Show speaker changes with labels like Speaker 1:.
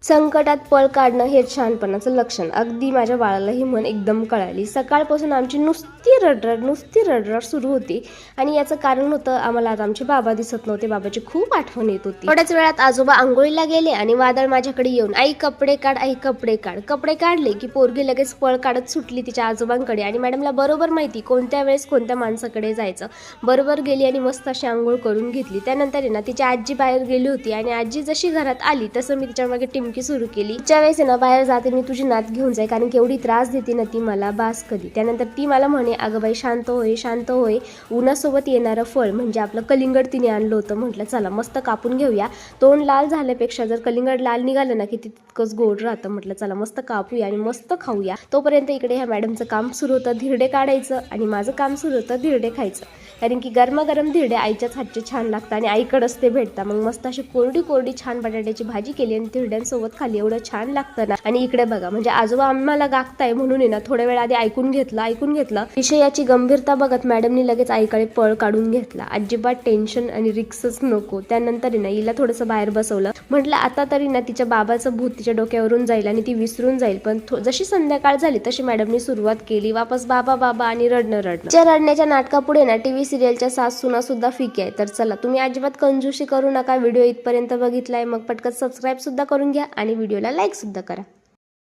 Speaker 1: संकटात पळ काढणं हे शहाणपणाचं लक्षण. अगदी माझ्या बाळाला ही म्हण एकदम कळाली. सकाळपासून आमची नुसती रडरड सुरू होती आणि याचं कारण होतं, आम्हाला आज आमचे बाबा दिसत नव्हते. बाबाची खूप आठवण येत होती. थोड्याच वेळात आजोबा आंघोळीला गेले आणि वादळ माझ्याकडे येऊन, आई कपडे काढ, आई कपडे काढ. कपडे काढले की पोरगी लगेच पळ काढत सुटली तिच्या आजोबांकडे आणि मॅडमला बरोबर माहिती कोणत्या वेळेस कोणत्या माणसाकडे जायचं. बरोबर गेली आणि मस्त अशी आंघोळ करून घेतली. त्यानंतर आहे ना तिची आजी बाहेर गेली होती आणि आजी जशी घरात आली तसं मी तिच्या मागे टिमकी सुरू केली. ज्या वेळेस ना बाहेर जाते मी तुझी नात घेऊन जाई, कारण की एवढी त्रास देते ना ती मला, बास कधी. त्यानंतर ती मला म्हणे, अगं बाई शांत होय शांत होय, उन्हासोबत येणारं फळ म्हणजे आपलं कलिंगड तिने आणलं होतं. म्हटलं चला मस्त कापून घेऊया. तोंड लाल झाल्यापेक्षा जर कलिंगड लाल निघालं ना की तितकंच गोड राहतं. म्हटलं चला मस्त कापूया आणि मस्त खाऊया. तोपर्यंत इकडे ह्या मॅडमचं काम सुरू होतं धिरडे काढायचं आणि माझं काम सुरू होतं धिरडे खायचं, कारण की गरमागरम धिरडे आईच्याच हातचे छान लागतात आणि आईकडंच ते भेटतात. मग मस्त अशी कोरडी छान बटाट्याची भाजी केली आणि धिरड्यांसोबत खाली, एवढं छान लागतं ना. आणि इकडे बघा म्हणजे आजोबा आम्हाला गागताय म्हणून आहे ना थोड्या वेळ आधी ऐकून घेतलं. विषयाची गंभीरता बघत मॅडमनी लगेच आईकडे पळ काढून घेतला. अजिबात टेन्शन आणि रिक्सच नको. त्यानंतर आहे ना हिला थोडंसं बाहेर बसवलं. म्हटलं आता तरी ना तिच्या बाबाचं भूत तिच्या डोक्यावरून जाईल आणि ती विसरून जाईल. पण जशी संध्याकाळ झाली तशी मॅडमनी सुरुवात केली वापस बाबा बाबा आणि रडणं. त्या रडण्याच्या नाटकापुढे ना टीव्ही सिरियलच्या सास सुना सुद्धा फिके आहे. तर चला तुम्ही अजिबात कंजूशी करू नका. व्हिडिओ इथपर्यंत बघितलाय मग पटकन सबस्क्राईब सुद्धा करून घ्या आणि व्हिडिओला लाईक सुद्धा करा.